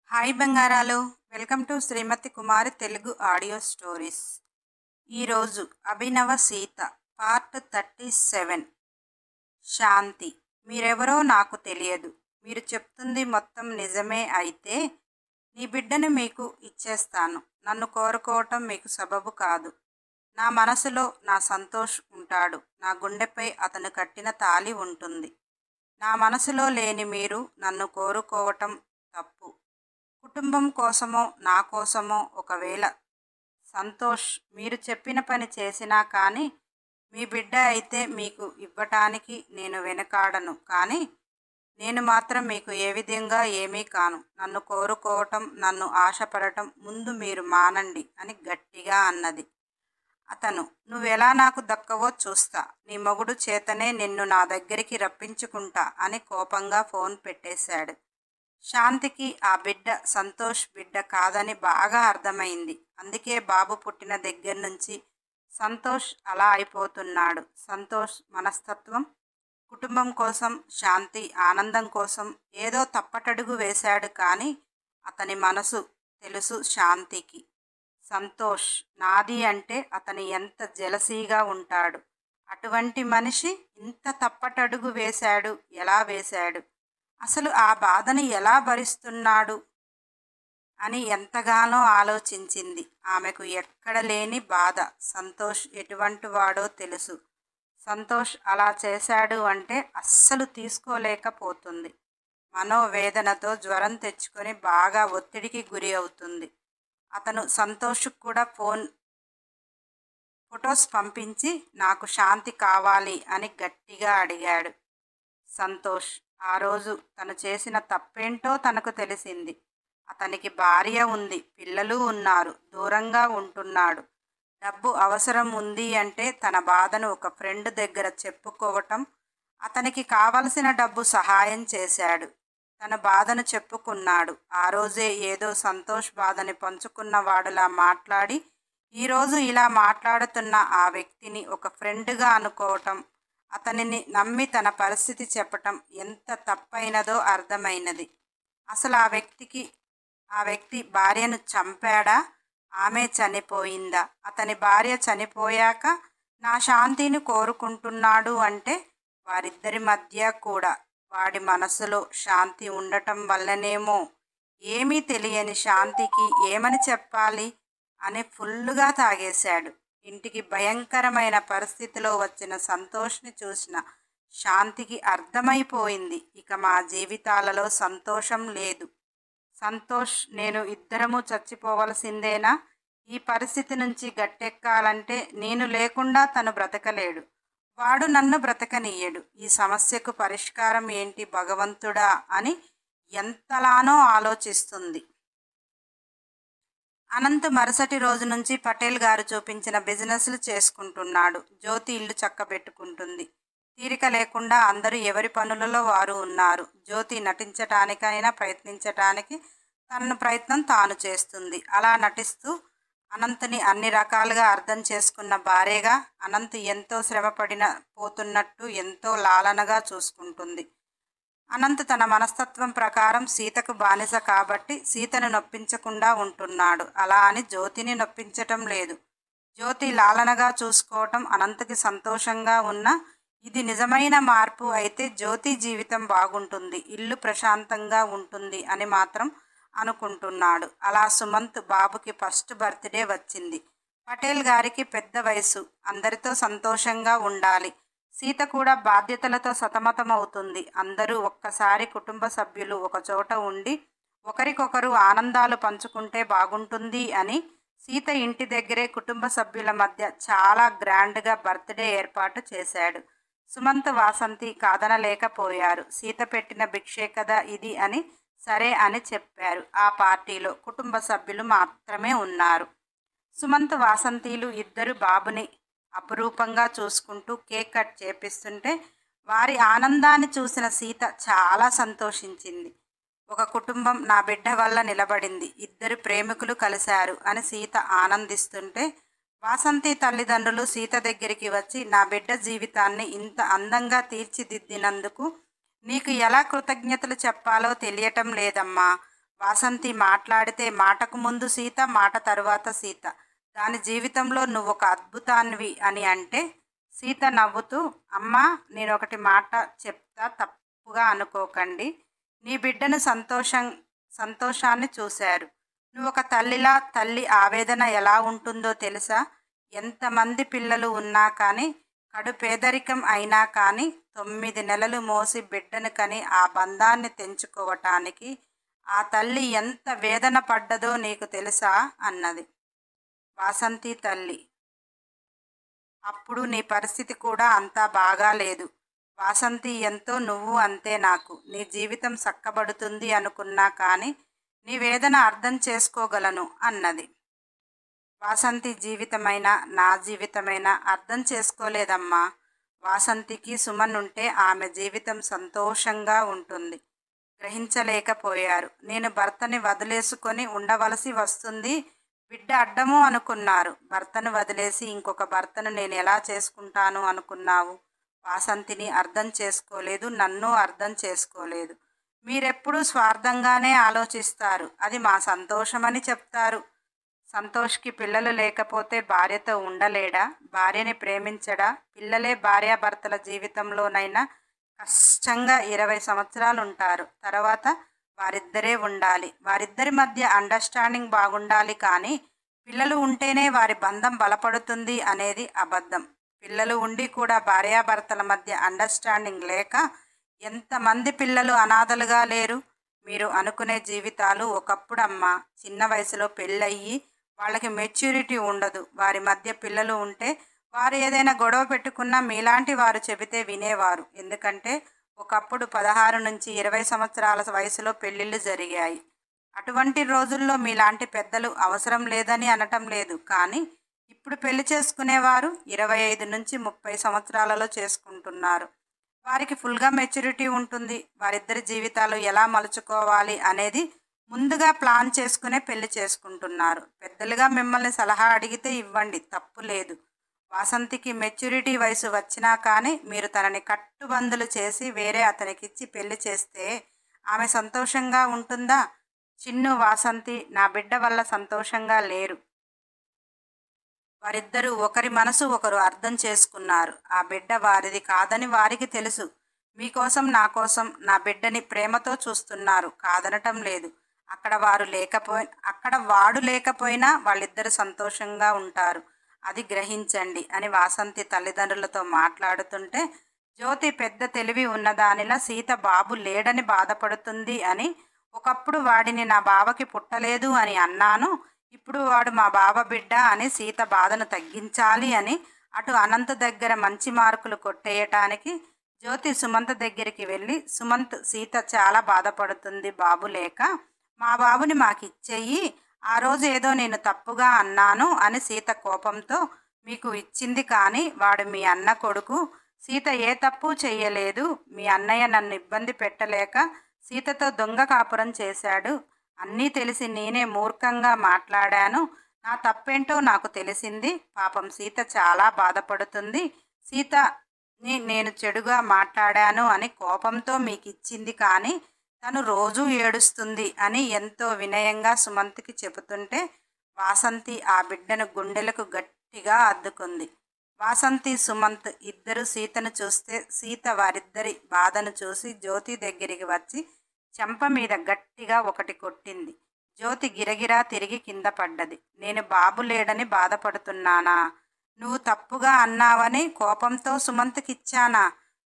Hi బంగారాలు, welcome to Srimathi Kumari Telugu audio stories. ఈరోజు Abhinava Sita part 37. శాంతి. మీరెవరో నాకు తెలియదు. మీరు చెప్తుంది మొత్తం నిజమే అయితే నీ బిడ్డను మీకు ఇచ్చేస్తాను. నన్ను కోరుకోవటం మీకు సబబు కాదు. నా మనసులో నా సంతోష్ ఉంటాడు. నా గుండెపై అతను కట్టిన తాళి ఉంటుంది. నా మనసులో లేని మీరు నన్ను కోరుకోవటం తప్పు. కుటుంబం కోసమో నా కోసమో ఒకవేళ సంతోష్ మీరు చెప్పిన పని చేసినా కానీ మీ బిడ్డ అయితే మీకు ఇవ్వటానికి నేను వెనకాడను. కానీ నేను మాత్రం మీకు ఏ విధంగా ఏమీ కాను. నన్ను కోరుకోవటం, నన్ను ఆశపడటం ముందు మీరు మానండి అని గట్టిగా అన్నది. అతను, నువ్వెలా నాకు దక్కవో చూస్తా. నీ మొగుడు చేతనే నిన్ను నా దగ్గరికి రప్పించుకుంటా అని కోపంగా ఫోన్ పెట్టేశాడు. శాంతికి ఆ బిడ్డ సంతోష్ బిడ్డ కాదని బాగా అర్థమైంది. అందుకే బాబు పుట్టిన దగ్గర నుంచి సంతోష్ అలా అయిపోతున్నాడు. సంతోష్ మనస్తత్వం, కుటుంబం కోసం, శాంతి ఆనందం కోసం ఏదో తప్పటడుగు వేశాడు. కానీ అతని మనసు తెలుసు శాంతికి. సంతోష్ నాది అంటే అతను ఎంత జెలసీగా ఉంటాడు. అటువంటి మనిషి ఇంత తప్పటడుగు వేశాడు. ఎలా వేశాడు? అసలు ఆ బాధని ఎలా భరిస్తున్నాడు అని ఎంతగానో ఆలోచించింది. ఆమెకు ఎక్కడ లేని బాధ. సంతోష్ ఎటువంటి వాడో తెలుసు. సంతోష్ అలా చేశాడు అంటే అస్సలు తీసుకోలేకపోతుంది. మనోవేదనతో జ్వరం తెచ్చుకొని బాగా ఒత్తిడికి గురి అవుతుంది. అతను సంతోష్కు కూడా ఫొటోస్ పంపించి నాకు శాంతి కావాలి అని గట్టిగా అడిగాడు. సంతోష్ ఆ రోజు తను చేసిన తప్పేంటో తనకు తెలిసింది. అతనికి భార్య ఉంది, పిల్లలు ఉన్నారు, దూరంగా ఉంటున్నాడు. డబ్బు అవసరం ఉంది అంటే తన బాధను ఒక ఫ్రెండ్ దగ్గర చెప్పుకోవటం, అతనికి కావలసిన డబ్బు సహాయం చేశాడు. తన బాధను చెప్పుకున్నాడు. ఆ రోజే ఏదో సంతోష్ బాధని పంచుకున్నవాడులా మాట్లాడి ఈరోజు ఇలా మాట్లాడుతున్న ఆ వ్యక్తిని ఒక ఫ్రెండ్గా అనుకోవటం, అతనిని నమ్మి తన పరిస్థితి చెప్పటం ఎంత తప్పైనదో అర్థమైనది. అసలు ఆ వ్యక్తి భార్యను చంపాడా? ఆమె చనిపోయిందా? అతని భార్య చనిపోయాక నా శాంతిని కోరుకుంటున్నాడు అంటే వారిద్దరి మధ్య కూడా వాడి మనసులో శాంతి ఉండటం వల్లనేమో. ఏమీ తెలియని శాంతికి ఏమని చెప్పాలి అని ఫుల్లుగా తాగేశాడు. ఇంటికి భయంకరమైన పరిస్థితిలో వచ్చిన సంతోష్ని చూసిన శాంతికి అర్థమైపోయింది, ఇక మా జీవితాలలో సంతోషం లేదు. సంతోష్ నేను ఇద్దరము చచ్చిపోవలసిందేనా? ఈ పరిస్థితి నుంచి గట్టెక్కాలంటే నేను లేకుండా తను బ్రతకలేడు. వాడు నన్ను బ్రతకనీయడు. ఈ సమస్యకు పరిష్కారం ఏంటి భగవంతుడా అని ఎంతలానో ఆలోచిస్తుంది. అనంత్ మరుసటి రోజు నుంచి పటేల్ గారు చూపించిన బిజినెస్లు చేసుకుంటున్నాడు. జ్యోతి ఇల్లు చక్కబెట్టుకుంటుంది. తీరిక లేకుండా అందరూ ఎవరి పనులలో వారు ఉన్నారు. జ్యోతి నటించటానికైనా ప్రయత్నించటానికి తన ప్రయత్నం తాను చేస్తుంది. అలా నటిస్తూ అనంత్ని అన్ని రకాలుగా అర్థం చేసుకున్న భార్యగా అనంత్ ఎంతో శ్రమపడిన పోతున్నట్టు ఎంతో లాలనగా చూసుకుంటుంది. అనంత్ తన మనస్తత్వం ప్రకారం సీతకు బానిస కాబట్టి సీతను నొప్పించకుండా ఉంటున్నాడు. అలా అని జ్యోతిని నొప్పించటం లేదు. జ్యోతి లాలనగా చూసుకోవటం అనంత్కి సంతోషంగా ఉన్న ఇది నిజమైన మార్పు అయితే జ్యోతి జీవితం బాగుంటుంది, ఇల్లు ప్రశాంతంగా ఉంటుంది అని మాత్రం అనుకుంటున్నాడు. అలా సుమంత్ బాబుకి ఫస్ట్ బర్త్డే వచ్చింది. పటేల్ గారికి పెద్ద వయసు, అందరితో సంతోషంగా ఉండాలి. సీత కూడా బాధ్యతలతో సతమతమవుతుంది. అందరూ ఒక్కసారి కుటుంబ సభ్యులు ఒకచోట ఉండి ఒకరికొకరు ఆనందాలు పంచుకుంటే బాగుంటుంది అని సీత ఇంటి దగ్గరే కుటుంబ సభ్యుల మధ్య చాలా గ్రాండ్గా బర్త్డే ఏర్పాటు చేశాడు. సుమంత్, వాసంతి కాదనలేకపోయారు. సీత పెట్టిన భిక్షే కదా ఇది అని సరే అని చెప్పారు. ఆ పార్టీలో కుటుంబ సభ్యులు మాత్రమే ఉన్నారు. సుమంత్, వాసంతిలు ఇద్దరు బాబుని అపురూపంగా చూసుకుంటూ కేక్ కట్ చేపిస్తుంటే వారి ఆనందాన్ని చూసిన సీత చాలా సంతోషించింది. ఒక కుటుంబం నా బిడ్డ వల్ల నిలబడింది, ఇద్దరు ప్రేమికులు కలిశారు అని సీత ఆనందిస్తుంటే వాసంతి తల్లిదండ్రులు సీత దగ్గరికి వచ్చి నా బిడ్డ జీవితాన్ని ఇంత అందంగా తీర్చిదిద్దినందుకు నీకు ఎలా కృతజ్ఞతలు చెప్పాలో తెలియటం లేదమ్మా. వాసంతి మాట్లాడితే మాటకు ముందు సీత, మాట తరువాత సీత. దాని జీవితంలో నువ్వొక అద్భుతానివి అని అంటే సీత నవ్వుతూ, అమ్మా నేనొకటి మాట చెప్తా తప్పుగా అనుకోకండి. నీ బిడ్డను సంతోషాన్ని చూశారు. నువ్వొక తల్లిలా తల్లి ఆవేదన ఎలా ఉంటుందో తెలుసా? ఎంతమంది పిల్లలు ఉన్నా కానీ, కడు పేదరికం అయినా కానీ 9 నెలలు మోసి బిడ్డను కని ఆ బంధాన్ని తెంచుకోవటానికి ఆ తల్లి ఎంత వేదన పడ్డదో నీకు తెలుసా అన్నది. వాసంతి తల్లి: అప్పుడు నీ పరిస్థితి కూడా అంతా బాగాలేదు వాసంతి, ఎంతో నువ్వు అంతే. నాకు నీ జీవితం చక్కబడుతుంది అనుకున్నా కానీ నీ వేదన అర్థం చేసుకోగలను అన్నది. వాసంతి జీవితమైనా నా జీవితమైనా అర్థం చేసుకోలేదమ్మా. వాసంతికి సుమన్ ఉంటే ఆమె జీవితం సంతోషంగా ఉంటుంది. గ్రహించలేకపోయారు. నేను భర్తని వదిలేసుకొని ఉండవలసి వస్తుంది, బిడ్డ అడ్డము అనుకున్నారు. భర్తను వదిలేసి ఇంకొక భర్తను నేను ఎలా చేసుకుంటాను అనుకున్నావు? వాసంతిని అర్థం చేసుకోలేదు, నన్ను అర్థం చేసుకోలేదు. మీరెప్పుడూ స్వార్థంగానే ఆలోచిస్తారు. అది మా సంతోషమని చెప్తారు. సంతోష్కి పిల్లలు లేకపోతే భార్యతో ఉండలేడా? భార్యని ప్రేమించడా? పిల్లలే భార్యాభర్తల జీవితంలోనైనా కష్టంగా 20 సంవత్సరాలు ఉంటారు. తర్వాత వారిద్దరే ఉండాలి. వారిద్దరి మధ్య అండర్స్టాండింగ్ బాగుండాలి. కానీ పిల్లలు ఉంటేనే వారి బంధం బలపడుతుంది అనేది అబద్ధం. పిల్లలు ఉండి కూడా భార్యాభర్తల మధ్య అండర్స్టాండింగ్ లేక ఎంతమంది పిల్లలు అనాథలుగా లేరు? మీరు అనుకునే జీవితాలు ఒకప్పుడమ్మా. చిన్న వయసులో పెళ్ళయ్యి వాళ్ళకి మెచ్యూరిటీ ఉండదు. వారి మధ్య పిల్లలు ఉంటే వారు ఏదైనా గొడవ పెట్టుకున్నా మీలాంటి వారు చెబితే వినేవారు. ఎందుకంటే ఒకప్పుడు 16 నుంచి 20 సంవత్సరాల వయసులో పెళ్ళిళ్ళు జరిగాయి. అటువంటి రోజుల్లో మీలాంటి పెద్దలు అవసరం లేదని అనటం లేదు. కానీ ఇప్పుడు పెళ్లి చేసుకునేవారు 25 నుంచి 30 సంవత్సరాలలో చేసుకుంటున్నారు. వారికి ఫుల్గా మెచ్యూరిటీ ఉంటుంది. వారిద్దరి జీవితాలు ఎలా మలుచుకోవాలి అనేది ముందుగా ప్లాన్ చేసుకునే పెళ్లి చేసుకుంటున్నారు. పెద్దలుగా మిమ్మల్ని సలహా అడిగితే ఇవ్వండి, తప్పు లేదు. వాసంతికి మెచ్యూరిటీ వయసు వచ్చినా కానీ మీరు తనని కట్టుబందులు చేసి వేరే అతనికిచ్చి పెళ్లి చేస్తే ఆమె సంతోషంగా ఉంటుందా? చిన్ను, వాసంతి నా బిడ్డ వల్ల సంతోషంగా లేరు. వారిద్దరూ ఒకరి మనసు ఒకరు అర్థం చేసుకున్నారు. ఆ బిడ్డ వారిది కాదని వారికి తెలుసు. మీకోసం, నా కోసం నా బిడ్డని ప్రేమతో చూస్తున్నారు, కాదనటం లేదు. అక్కడ వాడు లేకపోయినా వాళ్ళిద్దరు సంతోషంగా ఉంటారు. అది గ్రహించండి అని వాసంతి తల్లిదండ్రులతో మాట్లాడుతుంటే, జ్యోతి పెద్ద తెలివి ఉన్నదానిలా సీత బాబు లేడని బాధపడుతుంది అని, ఒకప్పుడు వాడిని నా బావకి పుట్టలేదు అని అన్నాను, ఇప్పుడు వాడు మా బావ బిడ్డ అని సీత బాధను తగ్గించాలి అని అటు అనంత్ దగ్గర మంచి మార్కులు కొట్టేయటానికి జ్యోతి సుమంత్ దగ్గరికి వెళ్ళి, సుమంత్, సీత చాలా బాధపడుతుంది బాబు లేక, మా బాబుని మాకిచ్చేయి, ఆ రోజు ఏదో నేను తప్పుగా అన్నాను అని సీత కోపంతో మీకు ఇచ్చింది. కానీ వాడు మీ అన్న కొడుకు. సీత ఏ తప్పు చెయ్యలేదు. మీ అన్నయ్య నన్ను ఇబ్బంది పెట్టలేక సీతతో దొంగ కాపురం చేశాడు. అన్నీ తెలిసి నేనే మూర్ఖంగా మాట్లాడాను. నా తప్పేంటో నాకు తెలిసింది. పాపం సీత చాలా బాధపడుతుంది. సీతని నేను చెడుగా మాట్లాడాను అని కోపంతో మీకు ఇచ్చింది. కానీ తను రోజూ ఏడుస్తుంది అని ఎంతో వినయంగా సుమంత్కి చెబుతుంటే వాసంతి ఆ బిడ్డను గుండెలకు గట్టిగా అద్దుకుంది. వాసంతి, సుమంత్ ఇద్దరు సీతను చూస్తే సీత వారిద్దరి బాధను చూసి జ్యోతి దగ్గరికి వచ్చి చెంప మీద గట్టిగా ఒకటి కొట్టింది. జ్యోతి గిరగిరా తిరిగి కింద పడ్డది. నేను బాబు లేడని బాధపడుతున్నానా? నువ్వు తప్పుగా అన్నావని కోపంతో సుమంత్కిచ్చానా?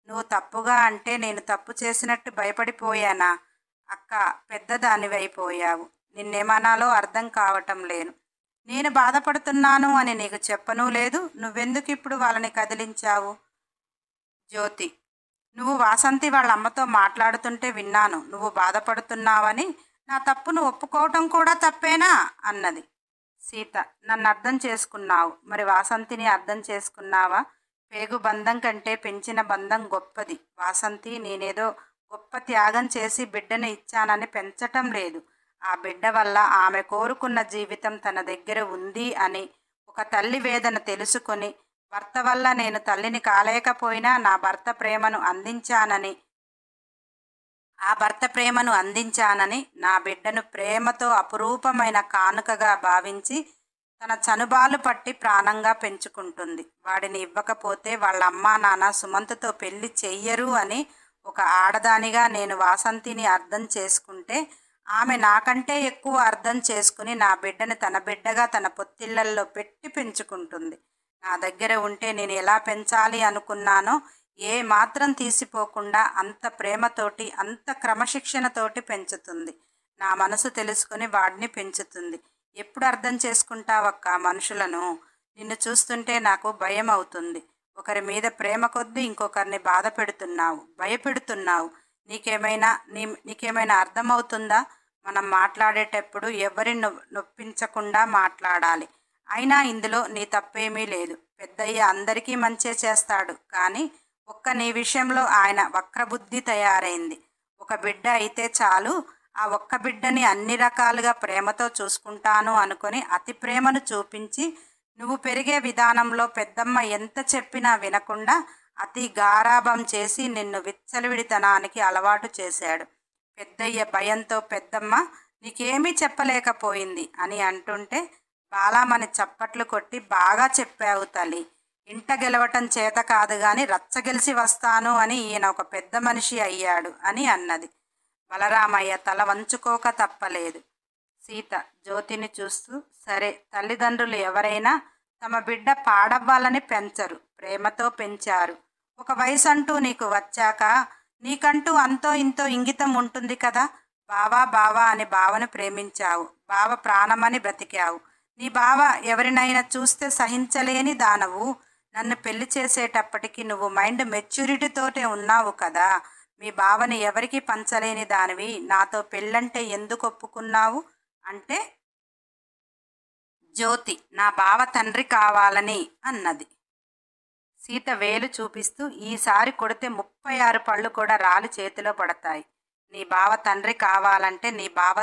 నువ్వు తప్పుగా అంటే నేను తప్పు చేసినట్టు భయపడిపోయానా? అక్క, పెద్దదానివైపోయావు. నిన్నేమనాలో అర్థం కావటం లేను. నేను బాధపడుతున్నాను అని నీకు చెప్పనూ లేదు. నువ్వెందుకు ఇప్పుడు వాళ్ళని కదిలించావు? జ్యోతి: నువ్వు వాసంతి వాళ్ళ అమ్మతో మాట్లాడుతుంటే విన్నాను. నువ్వు బాధపడుతున్నావని. నా తప్పును ఒప్పుకోవటం కూడా తప్పేనా అన్నది. సీత: నన్ను అర్థం చేసుకున్నావు, మరి వాసంతిని అర్థం చేసుకున్నావా? పేగు బంధం కంటే పెంచిన బంధం గొప్పది. వాసంతి, నేనేదో గొప్ప త్యాగం చేసి బిడ్డను ఇచ్చానని పెంచటం లేదు. ఆ బిడ్డ వల్ల ఆమె కోరుకున్న జీవితం తన దగ్గర ఉంది అని, ఒక తల్లి వేదన తెలుసుకొని, భర్త వల్ల నేను తల్లిని కాలేకపోయినా నా భర్త ప్రేమను అందించానని ఆ భర్త ప్రేమను అందించానని, నా బిడ్డను ప్రేమతో అపురూపమైన కానుకగా భావించి తన చనుబాలు పట్టి ప్రాణంగా పెంచుకుంటుంది. వాడిని ఇవ్వకపోతే వాళ్ళ అమ్మా నాన్న సుమంత్తో పెళ్లి చెయ్యరు అని ఒక ఆడదానిగా నేను వాసంతిని అర్థం చేసుకుంటే, ఆమె నాకంటే ఎక్కువ అర్థం చేసుకుని నా బిడ్డని తన బిడ్డగా తన పొత్తిళ్లల్లో పెట్టి పెంచుకుంటుంది. నా దగ్గర ఉంటే నేను ఎలా పెంచాలి అనుకున్నానో ఏ మాత్రం తీసిపోకుండా అంత ప్రేమతోటి, అంత క్రమశిక్షణతోటి పెంచుతుంది. నా మనసు తెలుసుకుని వాడిని పెంచుతుంది. ఎప్పుడు అర్థం చేసుకుంటావక్క మనుషులను? నిన్ను చూస్తుంటే నాకు భయం అవుతుంది. ఒకరి మీద ప్రేమ కొద్దీ ఇంకొకరిని బాధ పెడుతున్నావు, భయపెడుతున్నావు. నీకేమైనా అర్థమవుతుందా? మనం మాట్లాడేటప్పుడు ఎవరిని నొప్పించకుండా మాట్లాడాలి. అయినా ఇందులో నీ తప్పేమీ లేదు. పెద్దయ్య అందరికీ మంచే చేస్తాడు. కానీ ఒక్క నీ విషయంలో ఆయన వక్రబుద్ధి తయారైంది. ఒక బిడ్డ అయితే చాలు, ఆ ఒక్క బిడ్డని అన్ని రకాలుగా ప్రేమతో చూసుకుంటాను అనుకొని అతి ప్రేమను చూపించి నువ్వు పెరిగే విధానంలో పెద్దమ్మ ఎంత చెప్పినా వినకుండా అతి గారాబం చేసి నిన్ను విచ్చలవిడితనానికి అలవాటు చేశాడు. పెద్దయ్య భయంతో పెద్దమ్మ నీకేమీ చెప్పలేకపోయింది అని అంటుంటే బాలామణి చప్పట్లు కొట్టి, బాగా చెప్పావు తల్లి, ఇంట గెలవటం చేత కాదు గాని రచ్చ గెలిచి వస్తాను అని ఈయన ఒక పెద్ద మనిషి అయ్యాడు అని అన్నది. బలరామయ్య తల వంచుకోక తప్పలేదు. సీత జ్యోతిని చూస్తూ, సరే, తల్లిదండ్రులు ఎవరైనా తమ బిడ్డ పాడవ్వాలని పెంచరు, ప్రేమతో పెంచారు. ఒక వయసు అంటూ నీకు వచ్చాక నీకంటూ అంతో ఇంతో ఇంగితం ఉంటుంది కదా. బావా బావా అని బావను ప్రేమించావు, బావ ప్రాణమని బ్రతికావు. నీ బావ ఎవరినైనా చూస్తే సహించలేని దానవు. నన్ను పెళ్లి చేసేటప్పటికి నువ్వు మైండ్ మెచ్యూరిటీతోటే ఉన్నావు కదా. మీ బావని ఎవరికి పంచలేని దానివి నాతో పెళ్ళంటే ఎందుకు ఒప్పుకున్నావు అంటే, జ్యోతి నా బావ తండ్రి కావాలని అన్నది. సీత వేలు చూపిస్తూ, ఈసారి కొడితే 36 పళ్ళు కూడా రాలి చేతిలో పడతాయి. నీ బావ తండ్రి కావాలంటే నీ బావ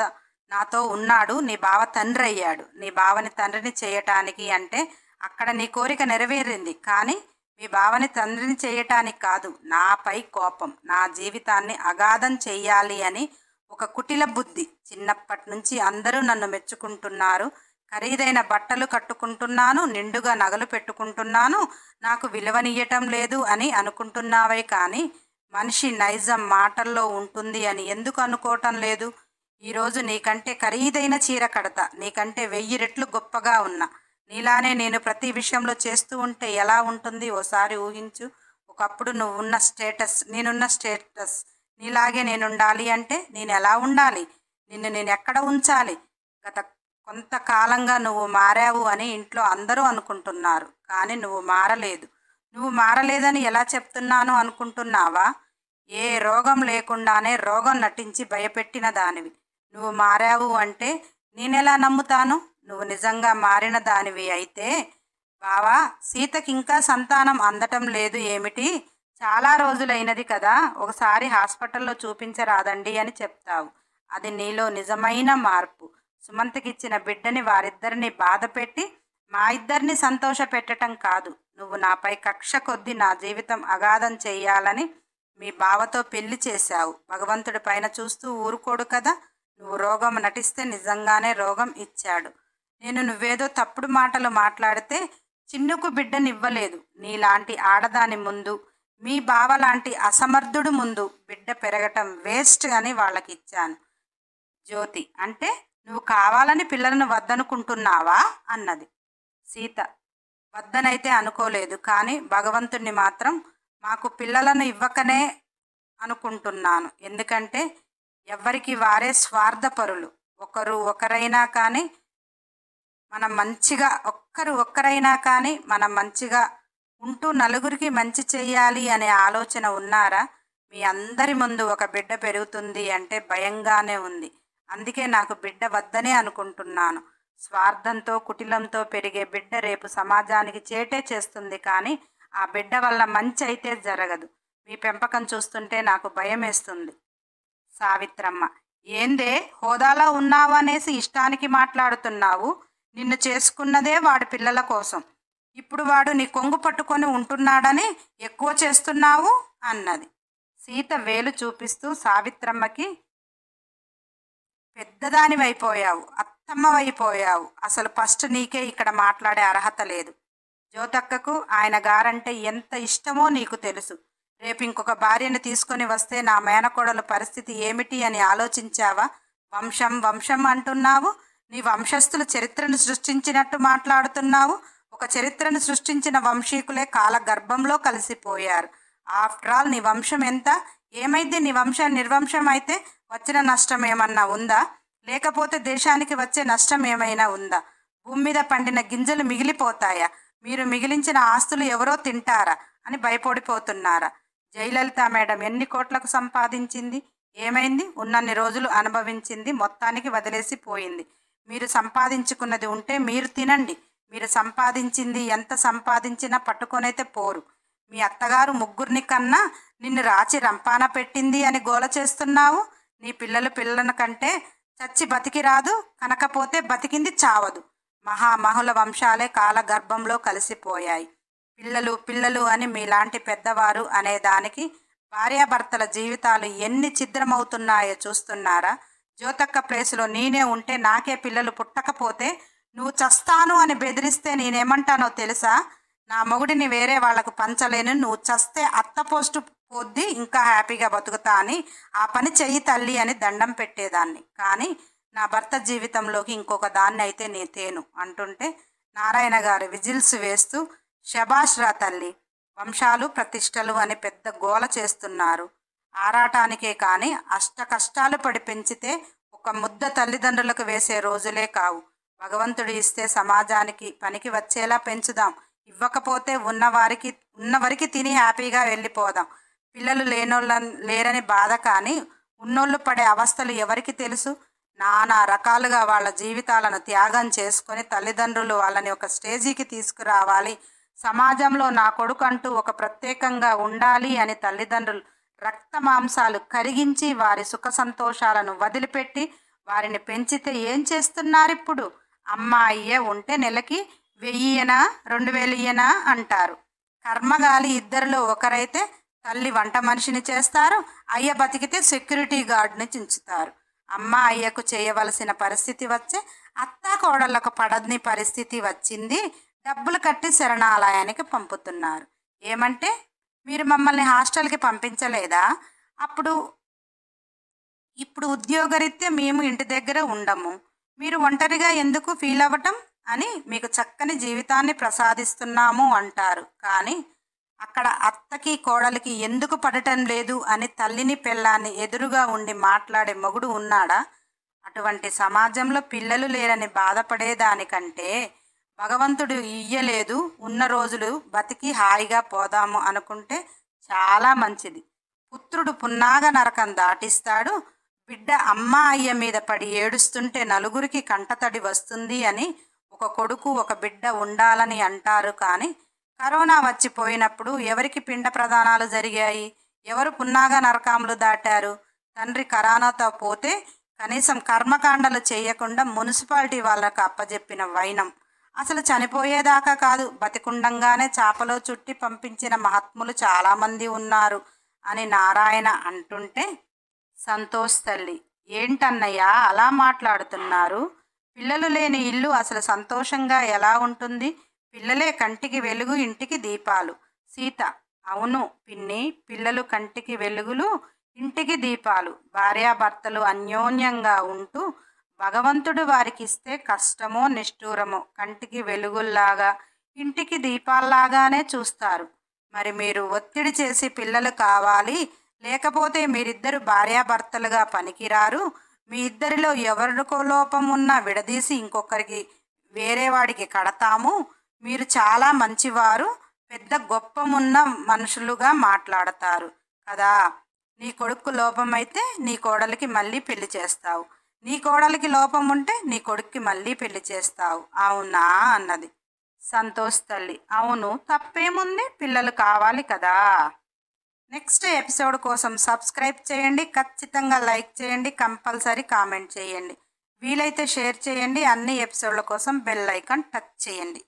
నాతో ఉన్నాడు, నీ బావ తండ్రి అయ్యాడు. నీ బావని తండ్రిని చేయటానికి అంటే అక్కడ నీ కోరిక నెరవేరింది. కానీ మీ బావని తండ్రిని చేయటానికి కాదు, నాపై కోపం, నా జీవితాన్ని అగాధం చెయ్యాలి అని ఒక కుటిల బుద్ధి. చిన్నప్పటి నుంచి అందరూ నన్ను మెచ్చుకుంటున్నారు, ఖరీదైన బట్టలు కట్టుకుంటున్నాను, నిండుగా నగలు పెట్టుకుంటున్నాను, నాకు విలువనియ్యటం లేదు అని అనుకుంటున్నావే కానీ మనిషి నైజం మాటల్లో ఉంటుంది అని ఎందుకు అనుకోవటం లేదు? ఈరోజు నీకంటే ఖరీదైన చీర కడతా, నీకంటే 1000 రెట్లు గొప్పగా ఉన్నా. నీలానే నేను ప్రతి విషయంలో చేస్తూ ఉంటే ఎలా ఉంటుంది ఓసారి ఊహించు. ఒకప్పుడు నేనున్న స్టేటస్ నీలాగే నేనుండాలి అంటే నేను ఎలా ఉండాలి? నేను ఎక్కడ ఉంచాలి? గత కొంతకాలంగా నువ్వు మారావు అని ఇంట్లో అందరూ అనుకుంటున్నారు. కానీ నువ్వు మారలేదు. నువ్వు మారలేదని ఎలా చెప్తున్నాను అనుకుంటున్నావా? ఏ రోగం లేకుండానే రోగం నటించి భయపెట్టిన దానివి. నువ్వు మారావు అంటే నేనెలా నమ్ముతాను? నువ్వు నిజంగా మారిన దానివి అయితే, బావా సీతకి ఇంకా సంతానం అందటం లేదు ఏమిటి? చాలా రోజులైనది కదా, ఒకసారి హాస్పిటల్లో చూపించరాదండి అని చెప్తావు. అది నీలో నిజమైన మార్పు. సుమంత్కిచ్చిన బిడ్డని వారిద్దరిని బాధపెట్టి మా ఇద్దరిని సంతోష పెట్టడం కాదు. నువ్వు నాపై కక్ష కొద్దీ నా జీవితం అగాధం చెయ్యాలని మీ బావతో పెళ్లి చేశావు. భగవంతుడి పైన చూస్తూ ఊరుకోడు కదా. నువ్వు రోగం నటిస్తే నిజంగానే రోగం ఇచ్చాడు. నువ్వేదో తప్పుడు మాటలు మాట్లాడితే చిన్నుకు బిడ్డనివ్వలేదు. నీలాంటి ఆడదాని ముందు, మీ బావ లాంటి అసమర్థుడు ముందు బిడ్డ పెరగటం వేస్ట్ అని వాళ్ళకిచ్చాను. జ్యోతి అంటే నువ్వు కావాలని పిల్లలను వద్దనుకుంటున్నావా అన్నది. సీత వద్దనైతే అనుకోలేదు, కానీ భగవంతుణ్ణి మాత్రం మాకు పిల్లలను ఇవ్వకనే అనుకుంటున్నాను. ఎందుకంటే ఎవ్వరికి వారే స్వార్థపరులు. ఒకరైనా కానీ మనం మంచిగా మనం మంచిగా ఉంటూ నలుగురికి మంచి చెయ్యాలి అనే ఆలోచన ఉన్నారా? మీ అందరి ముందు ఒక బిడ్డ పెరుగుతుంది అంటే భయంగానే ఉంది. అందుకే నాకు బిడ్డ వద్దనే అనుకుంటున్నాను. స్వార్థంతో కుటిలంతో పెరిగే బిడ్డ రేపు సమాజానికి చేటే చేస్తుంది, కానీ ఆ బిడ్డ వల్ల మంచి అయితే జరగదు. మీ పెంపకం చూస్తుంటే నాకు భయం వేస్తుంది. సావిత్రమ్మ ఏందే హోదాలో ఉన్నావు అనేసి ఇష్టానికి మాట్లాడుతున్నావు. నిన్ను చేసుకున్నదే వాడి పిల్లల కోసం. ఇప్పుడు వాడు నీ కొంగు పట్టుకొని ఉంటున్నాడని ఎక్కువ చేస్తున్నావు అన్నది. సీత వేలు చూపిస్తూ సావిత్రమ్మకి, పెద్దదానివైపోయావు, అత్తమ్మవైపోయావు, అసలు ఫస్ట్ నీకే ఇక్కడ మాట్లాడే అర్హత లేదు. జ్యోతక్కకు ఆయన గారంటే ఎంత ఇష్టమో నీకు తెలుసు. రేపు ఇంకొక భార్యను తీసుకొని వస్తే నా మేనకోడల పరిస్థితి ఏమిటి అని ఆలోచించావా? వంశం వంశం అంటున్నావు. నీ వంశస్థులు చరిత్రను సృష్టించినట్టు మాట్లాడుతున్నావు. ఒక చరిత్రను సృష్టించిన వంశీకులే కాల గర్భంలో కలిసిపోయారు. ఆఫ్టర్ ఆల్ నీ వంశం ఎంత? ఏమైంది? నీ వంశం నిర్వంశం అయితే వచ్చిన నష్టం ఏమన్నా ఉందా? లేకపోతే దేశానికి వచ్చే నష్టం ఏమైనా ఉందా? భూమి మీద పండిన గింజలు మిగిలిపోతాయా? మీరు మిగిలించిన ఆస్తులు ఎవరో తింటారా అని భయపడిపోతున్నారా? జయలలిత మేడం ఎన్ని కోట్లకు సంపాదించింది? ఏమైంది? ఉన్నన్ని రోజులు అనుభవించింది, మొత్తానికి వదిలేసి పోయింది. మీరు సంపాదించుకున్నది ఉంటే మీరు తినండి. మీరు సంపాదించింది ఎంత సంపాదించినా పట్టుకొనైతే పోరు. మీ అత్తగారు ముగ్గురిని కన్నా నిన్ను రాచి రంపాన పెట్టింది అని గోల చేస్తున్నావు. నీ పిల్లల కంటే చచ్చి బతికి రాదు, కనకపోతే బతికింది చావదు. మహామహుల వంశాలే కాల గర్భంలో కలిసిపోయాయి. పిల్లలు పిల్లలు అని మీలాంటి పెద్దవారు అనేదానికి భార్యాభర్తల జీవితాలు ఎన్ని ఛిద్రమవుతున్నాయో చూస్తున్నారా? జ్యోతక్క ప్లేసులో నేనే ఉంటే నాకే పిల్లలు పుట్టకపోతే నువ్వు చస్తాను అని బెదిరిస్తే నేనేమంటానో తెలుసా? నా మొగుడిని వేరే వాళ్లకు పంచలేను, నువ్వు చస్తే అత్త పోస్టు పోద్ది, ఇంకా హ్యాపీగా బతుకుతా అని ఆ పని చెయ్యి తల్లి అని దండం పెట్టేదాన్ని. కానీ నా భర్త జీవితంలోకి ఇంకొక దాన్ని అయితే నీ తేను అంటుంటే నారాయణ గారు విజిల్స్ వేస్తూ, శబాష్ రా తల్లి, వంశాలు ప్రతిష్టలు అని పెద్ద గోల చేస్తున్నారు. ఆరాటానికే కానీ అష్ట కష్టాలు పడి పెంచితే ఒక ముద్ద తల్లిదండ్రులకు వేసే రోజులే కావు. భగవంతుడు ఇస్తే సమాజానికి పనికి వచ్చేలా పెంచుదాం, ఇవ్వకపోతే ఉన్నవరికి తిని హ్యాపీగా వెళ్ళిపోదాం. పిల్లలు లేరని బాధ కానీ ఉన్నోళ్ళు పడే అవస్థలు ఎవరికి తెలుసు? నానా రకాలుగా వాళ్ళ జీవితాలను త్యాగం చేసుకొని తల్లిదండ్రులు వాళ్ళని ఒక స్టేజీకి తీసుకురావాలి, సమాజంలో నా కొడుకు అంటూ ఒక ప్రత్యేకంగా ఉండాలి అని తల్లిదండ్రులు రక్త మాంసాలు కరిగించి వారి సుఖ సంతోషాలను వదిలిపెట్టి వారిని పెంచితే ఏం చేస్తున్నారు ఇప్పుడు? అమ్మాయియే ఉంటే నెలకి 1000 2000 అంటారు. కర్మగాలి ఇద్దరిలో ఒకరైతే తల్లి వంట మనిషిని చేస్తారు, అయ్య బతికితే సెక్యూరిటీ గార్డ్ని చించుతారు. అమ్మ అయ్యకు చేయవలసిన పరిస్థితి వచ్చే అత్తా కోడళ్ళకు పడని పరిస్థితి వచ్చింది. డబ్బులు కట్టి శరణాలయానికి పంపుతున్నారు. ఏమంటే మీరు మమ్మల్ని హాస్టల్కి పంపించలేదా? ఇప్పుడు ఉద్యోగరీత్యా మేము ఇంటి దగ్గర ఉండము, మీరు ఒంటరిగా ఎందుకు ఫీల్ అవ్వటం అని మీకు చక్కని జీవితాన్ని ప్రసాదిస్తున్నాము అంటారు. కానీ అక్కడ అత్తకి కోడలికి ఎందుకు పడటం లేదు అని తల్లిని పెళ్ళాన్ని ఎదురుగా ఉండి మాట్లాడే మొగుడు ఉన్నాడా? అటువంటి సమాజంలో పిల్లలు లేరని బాధపడేదానికంటే భగవంతుడు ఇయ్యలేదు, ఉన్న రోజులు బతికి హాయిగా పోదాము అనుకుంటే చాలా మంచిది. పుత్రుడు పున్నాగ నరకం దాటిస్తాడు. బిడ్డ అమ్మ అయ్య మీద పడి ఏడుస్తుంటే నలుగురికి కంటతడి వస్తుంది అని ఒక కొడుకు ఒక బిడ్డ ఉండాలని అంటారు. కానీ కరోనా వచ్చిపోయినప్పుడు ఎవరికి పిండ ప్రదానాలు జరిగాయి? ఎవరు పున్నాగ నరకాములు దాటారు? తండ్రి కరోనాతో పోతే కనీసం కర్మకాండలు చేయకుండా మున్సిపాలిటీ వాళ్ళకు అప్పజెప్పిన వైనం. అసలు చనిపోయేదాకా కాదు, బతికుండంగానే చాపలో చుట్టి పంపించిన మహాత్ములు చాలామంది ఉన్నారు అని నారాయణ అంటుంటే, సంతోష్ తల్లి, ఏంటన్నయ్యా అలా మాట్లాడుతున్నారు? పిల్లలు లేని ఇల్లు అసలు సంతోషంగా ఎలా ఉంటుంది? పిల్లలే కంటికి వెలుగు, ఇంటికి దీపాలు. సీత, అవును పిన్ని, పిల్లలు కంటికి వెలుగులు, ఇంటికి దీపాలు. భార్యాభర్తలు అన్యోన్యంగా ఉంటూ భగవంతుడు వారికి ఇస్తే కష్టమో నిష్ఠూరమో కంటికి వెలుగుల్లాగా ఇంటికి దీపాల్లాగానే చూస్తారు. మరి మీరు ఒత్తిడి చేసి పిల్లలు కావాలి, లేకపోతే మీరిద్దరు భార్యాభర్తలుగా పనికిరారు, మీ ఇద్దరిలో ఎవరికో లోపం ఉన్నా విడదీసి ఇంకొకరికి వేరే వాడికి కడతాము, మీరు చాలా మంచివారు, పెద్ద గొప్పమున్న మనుషులుగా మాట్లాడతారు కదా. నీ కొడుకు లోపమైతే నీ కోడలికి మళ్ళీ పెళ్లి చేస్తావు, నీ కోడలికి లోపం ఉంటే నీ కొడుక్కి మళ్ళీ పెళ్లి చేస్తావు, అవునా అన్నది. సంతోష్ తల్లి, అవును తప్పేముంది, పిల్లలు కావాలి కదా. నెక్స్ట్ ఎపిసోడ్ కోసం సబ్స్క్రైబ్ చేయండి, ఖచ్చితంగా లైక్ చేయండి, కంపల్సరీ కామెంట్ చేయండి, వీలైతే షేర్ చేయండి. అన్ని ఎపిసోడ్ల కోసం బెల్ ఐకాన్ టచ్ చేయండి.